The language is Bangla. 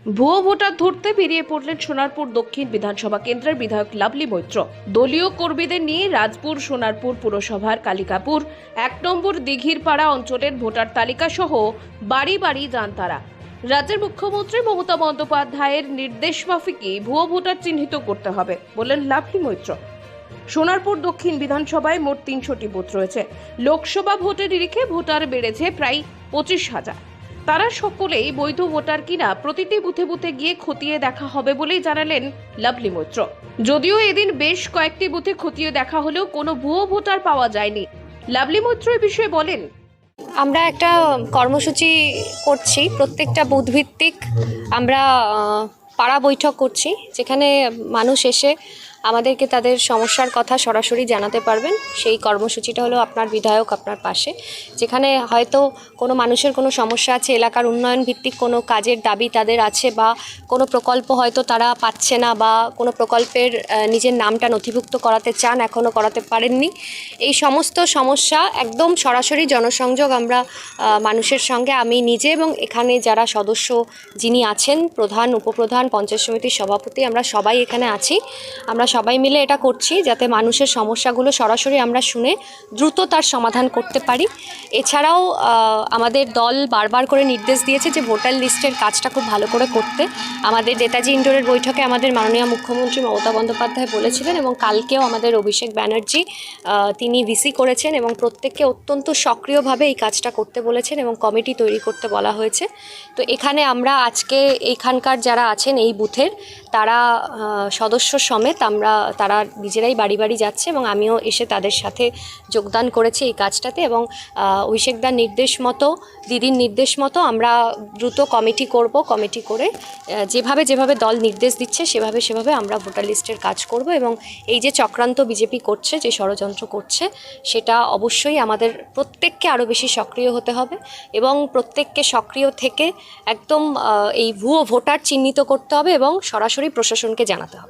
ভুয়ো ভোটার ধরতে বেরিয়ে পড়লেন সোনারপুর দক্ষিণ বিধানসভা কেন্দ্রের বিধায়ক লাভলি মৈত্র। দলীয় কর্মীদের নিয়ে রাজপুর সোনারপুর পুরসভার কালিকাপুর ১ নম্বর দিঘির পাড়া অঞ্চলের ভোটার তালিকা সহ বাড়ি বাড়ি যান তারা। রাজ্যের মুখ্যমন্ত্রী মমতা বন্দ্যোপাধ্যায়ের নির্দেশ মাফিকই ভুয়ো ভোটার চিহ্নিত করতে হবে বললেন লাভলি মৈত্র। সোনারপুর দক্ষিণ বিধানসভায় মোট ৩০০টি বুথ রয়েছে। লোকসভা ভোটের নিরিখে ভোটার বেড়েছে প্রায় ২৫,০০০। তারা সকলেই বৈধ ভোটার কিনা প্রতিটি বুথে বুথে গিয়ে খতিয়ে দেখা হবে বলেই জানালেন লাভলি মৈত্র। যদিও এদিন বেশ কয়েকটি বুথে খতিয়ে দেখা হলেও কোনো ভুয়ো ভোটার পাওয়া যায়নি। লাভলি মৈত্র এ বিষয়ে বলেন, আমরা একটা কর্মসূচি করছি, প্রত্যেকটা বুথ ভিত্তিক আমরা পাড়া বৈঠক করছি, যেখানে মানুষ এসে আমাদেরকে তাদের সমস্যার কথা সরাসরি জানাতে পারবেন। সেই কর্মসূচিটা হলো আপনার বিধায়ক আপনার পাশে, যেখানে হয়তো কোনো মানুষের কোনো সমস্যা আছে, এলাকার উন্নয়ন ভিত্তিক কোনো কাজের দাবি তাদের আছে, বা কোনো প্রকল্প হয়তো তারা পাচ্ছে না, বা কোনো প্রকল্পের নিজের নামটা নথিভুক্ত করাতে চান, এখনও করাতে পারেননি। এই সমস্ত সমস্যা একদম সরাসরি জনসংযোগ আমরা মানুষের সঙ্গে, আমি নিজে এবং এখানে যারা সদস্য যিনি আছেন, প্রধান, উপপ্রধান, পঞ্চায়েত সমিতির সভাপতি, আমরা সবাই এখানে আছি। আমরা সবাই মিলে এটা করছি যাতে মানুষের সমস্যাগুলো সরাসরি আমরা শুনে দ্রুত তার সমাধান করতে পারি। এছাড়াও আমাদের দল বারবার করে নির্দেশ দিয়েছে যে ভোটার লিস্টের কাজটা খুব ভালো করে করতে। আমাদের নেতাজি ইন্ডোরের বৈঠকে আমাদের মাননীয় মুখ্যমন্ত্রী মমতা বন্দ্যোপাধ্যায় বলেছিলেন, এবং কালকেও আমাদের অভিষেক ব্যানার্জি তিনি ভিসি করেছেন এবং প্রত্যেককে অত্যন্ত সক্রিয়ভাবে এই কাজটা করতে বলেছেন এবং কমিটি তৈরি করতে বলা হয়েছে। তো এখানে আমরা আজকে এখানকার যারা আছেন এই বুথের, তারা সদস্য সমেত তারা নিজেরাই বাড়ি বাড়ি যাচ্ছে, এবং আমিও এসে তাদের সাথে যোগদান করেছি এই কাজটাতে। এবং অভিষেকদার নির্দেশ মতো, দিদির নির্দেশ মতো আমরা দ্রুত কমিটি করব। কমিটি করে যেভাবে দল নির্দেশ দিচ্ছে সেভাবে আমরা ভোটার লিস্টের কাজ করব। এবং এই যে চক্রান্ত বিজেপি করছে, যে ষড়যন্ত্র করছে, সেটা অবশ্যই আমাদের প্রত্যেককে আরও বেশি সক্রিয় হতে হবে, এবং প্রত্যেককে সক্রিয় থেকে একদম এই ভুয়ো ভোটার চিহ্নিত করতে হবে এবং সরাসরি প্রশাসনকে জানাতে হবে।